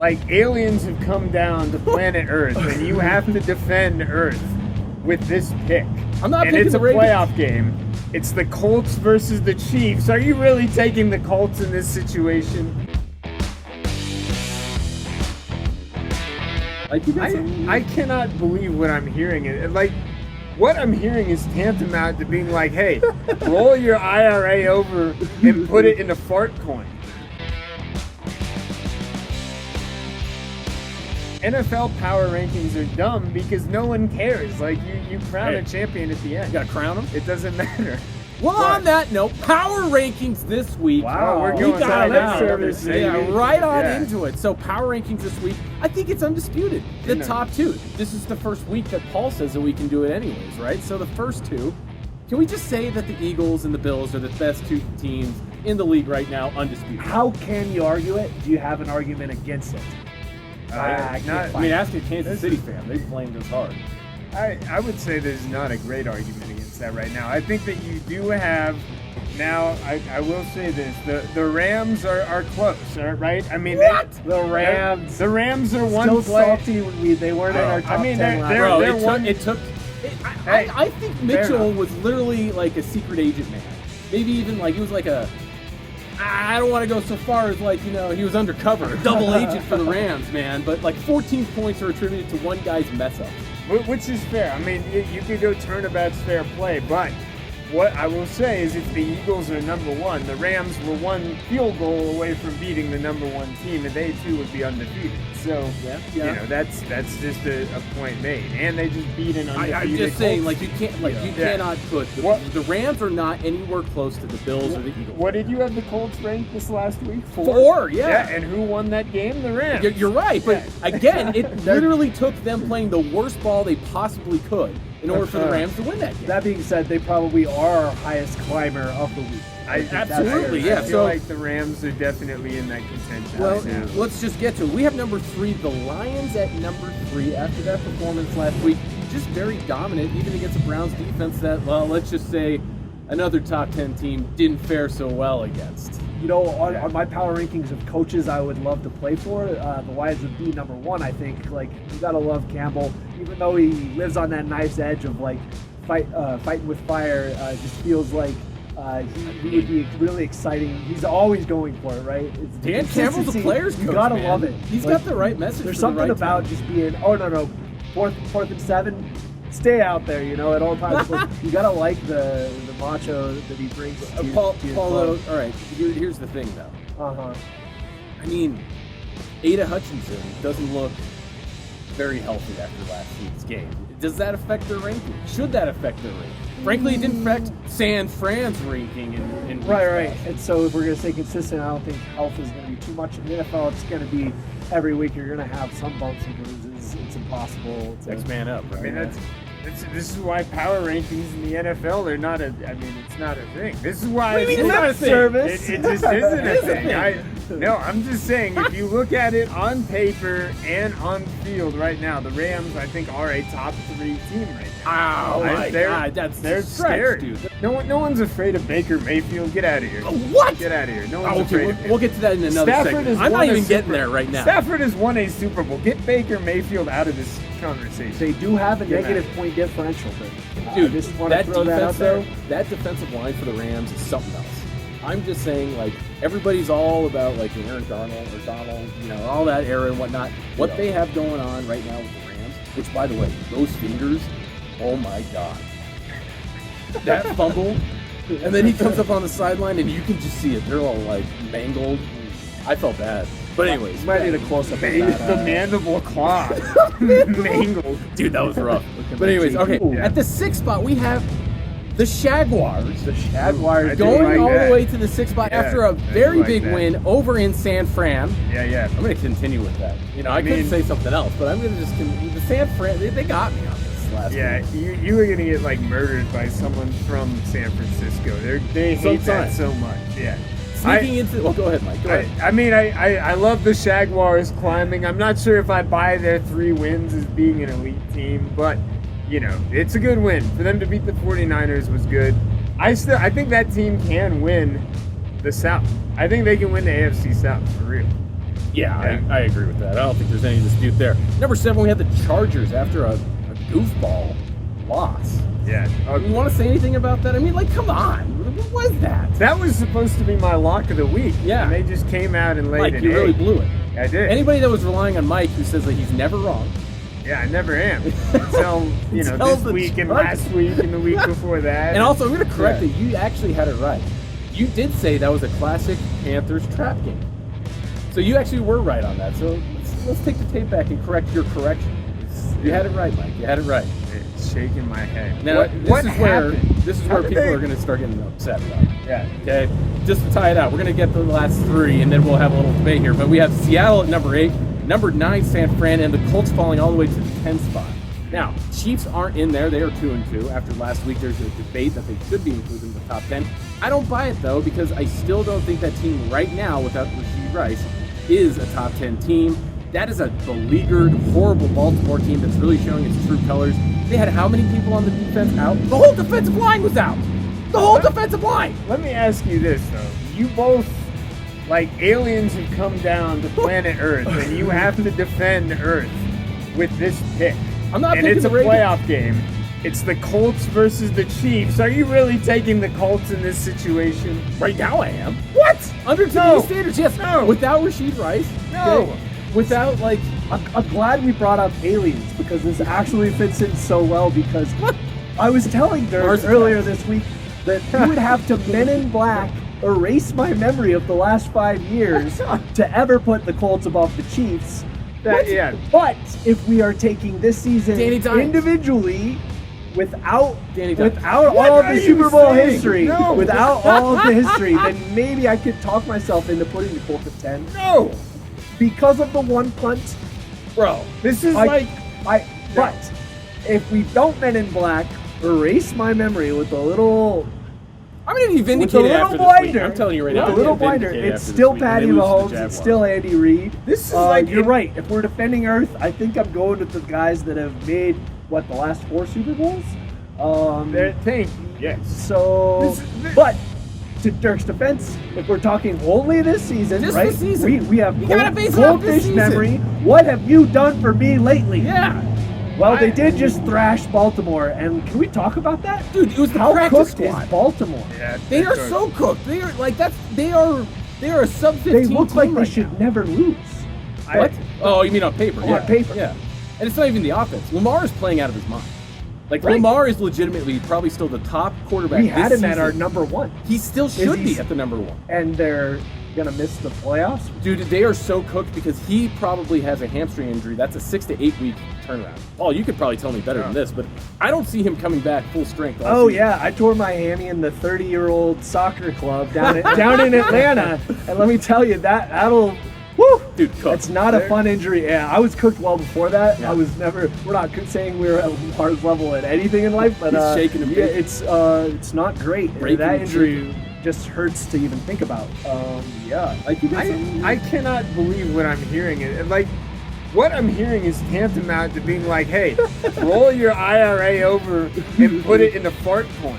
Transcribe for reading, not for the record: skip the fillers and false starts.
Like, aliens have come down to planet Earth, and you have to defend Earth with this pick. I'm not and picking it's the a Ravens. playoff game. It's the Colts versus the Chiefs. Are you really taking the Colts in this situation? I cannot believe what I'm hearing. Like, what I'm hearing is tantamount to being like, hey, roll your IRA over and put it in a fart coin. NFL power rankings are dumb because no one cares. Like, you crown a champion at the end. You gotta crown them? It doesn't matter. Well, on that note, power rankings this week. Wow, we're we going got to it service. right on into it. So power rankings this week, I think it's undisputed. The top two. This is the first week that Paul says that we can do it anyways, right? So the first two, can we just say that the Eagles and the Bills are the best two teams in the league right now, undisputed? How can you argue it? Do you have an argument against it? I mean, ask a Kansas City fan. They blamed us hard. I would say there's not a great argument against that right now. I think that you do have, now, I will say this, the Rams are close, right? I mean, The Rams. The Rams are one Still play. salty. They weren't in our top 10 last they're I think Mitchell was literally like a secret agent man. Maybe even like he was like I don't want to go so far as like, he was undercover, a double agent for the Rams, man. But like 14 points are attributed to one guy's mess up. Which is fair. I mean, you could go turnabout's fair play, but what I will say is if the Eagles are number one, the Rams were one field goal away from beating the number one team, and they too would be undefeated. So, that's just a point made. And they just beat an undefeated I'm just saying, Colts. like, you cannot put the Rams are not anywhere close to the Bills or the Eagles. What did you have the Colts ranked this last week? 4, yeah. And who won that game? The Rams. You're right, but again, it literally took them playing the worst ball they possibly could in order for the Rams to win that game. That being said, they probably are our highest climber of the week. Absolutely, I feel like the Rams are definitely in that contention. Well, let's just get to it. We have number 3, the Lions at number 3 after that performance last week. Just very dominant, even against the Browns defense that, well, let's just say another top 10 team didn't fare so well against. On my power rankings of coaches I would love to play for, the Lions would be number 1, I think. Like, you gotta love Campbell. Even though he lives on that knife's edge of, like, fighting with fire, just feels like he would be really exciting. He's always going for it, right? Dan Campbell's a player's coach, You gotta man. love it. He's got the right message. There's for something the right about time. just being, fourth and 7, stay out there, at all times. Like, you gotta like the macho that he brings to Paul, your all club. right, here's the thing, though. Uh-huh. I mean, Ada Hutchinson doesn't look very healthy after last week's game. Does that affect their ranking? Should that affect their ranking? Frankly, it didn't affect San Fran's ranking in Right. And so if we're going to stay consistent, I don't think health is going to be too much. In the NFL, it's going to be every week you're going to have some bumps and bruises. It's impossible. Next man up. Right? I mean, this is why power rankings in the NFL are not it's not a thing. This is why it's not a service. It just isn't a thing. I'm just saying, if you look at it on paper and on field right now, the Rams, I think, are a top 3 team right now. Oh my God, they're scary, dude. No one's afraid of Baker Mayfield. Get out of here. What? Get out of here. No one's afraid of him. We'll get to that in another segment. I'm not even getting there right now. Stafford has won a Super Bowl. Get Baker Mayfield out of this conversation. They do have a negative point differential, but dude, I just want to throw that out there. That defensive line for the Rams is something else. I'm just saying, like, everybody's all about, like, Aaron Donald, all that era and whatnot. What they have going on right now with the Rams, which, by the way, those fingers, oh my God. That fumble, and then he comes up on the sideline, and you can just see it. They're all, like, mangled. I felt bad. But anyways. You might need a close-up of that. The mandible claw. Mangled. Dude, that was rough. But anyways, okay. Yeah. At the 6th spot, we have the Jaguars. The Jaguars going all the way to the 6th spot after a very big that. win over in San Fran. Yeah. I'm going to continue with that. I could say something else, but I'm going to just the San Fran. They got me on this last week. You are going to get like murdered by someone from San Francisco. They hate that so much. Yeah. Sneaking into. Well, go ahead, Mike. Go ahead. I love the Jaguars climbing. I'm not sure if I buy their 3 wins as being an elite team, but it's a good win. For them to beat the 49ers was good. I think that team can win the South. I think they can win the AFC South for real. Yeah, I agree with that. I don't think there's any dispute there. Number 7, we had the Chargers after a goofball loss. Yeah. You want to say anything about that? I mean, like, come on. What was that? That was supposed to be my lock of the week. Yeah. And they just came out and laid Mike, an you really egg. blew it. I did. Anybody that was relying on Mike who says that he's never wrong. Yeah, I never am. Until, Until this the week and Chargers. last week and the week before that. And also, I'm going to correct that you actually had it right. You did say that was a classic Panthers trap game. So you actually were right on that. So let's take the tape back and correct your correction. You had it right, Mike. You had it right. It's shaking my head. Now, what this happened? is How where did people they- are going to start getting upset about. Yeah. Okay, just to tie it out, we're going to get the last 3, and then we'll have a little debate here. But we have Seattle at number 8, number 9 San Fran, and the Colts falling all the way to the 10th spot. Now, Chiefs aren't in there. They are 2-2. After last week, there's a debate that they should be included in the top 10. I don't buy it, though, because I still don't think that team right now, without Rashee Rice, is a top 10 team. That is a beleaguered, horrible Baltimore team that's really showing its true colors. They had how many people on the defense out? The whole defensive line was out. The whole defensive line. Let me ask you this, though. You both, like aliens, have come down to planet Earth, and you have to defend Earth with this pick. I'm not and picking it's a the Ravens. playoff game. It's the Colts versus the Chiefs. Are you really taking the Colts in this situation? Right now I am. What? Under today's standards, yes. No. Without Rashee Rice. No. Okay? Without, like, I'm glad we brought up aliens because this actually fits in so well because I was telling Dirk Mars earlier this week that you would have to Men in Black erase my memory of the last 5 years to ever put the Colts above the Chiefs. Yeah. But if we are taking this season Danny Dimes. individually, without Danny Dimes. without What all of are the you Super Bowl saying? history, No. without all of the history, then maybe I could talk myself into putting the Colts at 10 No. because of the one punt. bro. This is But if we don't Men in Black, erase my memory with a little I'm going to be with a vindicated little after this week. blinder. I'm telling you right with now. a I'm little getting blinder. vindicated It's after this still week, and Patty they lose to the Mahomes. It's Jaguars. still Andy Reid. This is like you're right. If we're defending Earth, I think I'm going with the guys that have made the last 4 Super Bowls. Thank you. Yes. So, This- but to Dirk's defense, if we're talking only this season, Just right? this season. We have You gotta base it off this goldfish season. memory. What have you done for me lately? Yeah. Well, they did just thrash Baltimore, and can we talk about that? Dude, it was the How practice cooked squad. is Baltimore? Yeah, They are good. so cooked. They are like they are a sub 15 They look team like they right should now. never lose. What? Oh, you mean on paper? On Yeah. paper. Yeah. And it's not even the offense. Lamar is playing out of his mind. Like Right. Lamar is legitimately probably still the top quarterback. We had this him at our season. number 1, He still should he- be at the number 1. and they're gonna miss the playoffs. Dude, they are so cooked because he probably has a hamstring injury. That's a 6 to 8 week turnaround. Paul, you could probably tell me better than this, but I don't see him coming back full strength. all Oh season. yeah, I tore my hammy in the 30-year-old soccer club down in Atlanta, and let me tell you that'll. Woo! Dude, cooked. It's not a fun injury. Yeah, I was cooked well before that. Yeah. I was never. We're not saying we were at Lamar's level at anything in life, but He's shaking and yeah, baking. it's not great. Breaking That and injury just hurts to even think about. Yeah, like you guys. I cannot believe what I'm hearing. Like, what I'm hearing is tantamount to being like, hey, roll your IRA over and put it in the fart coin.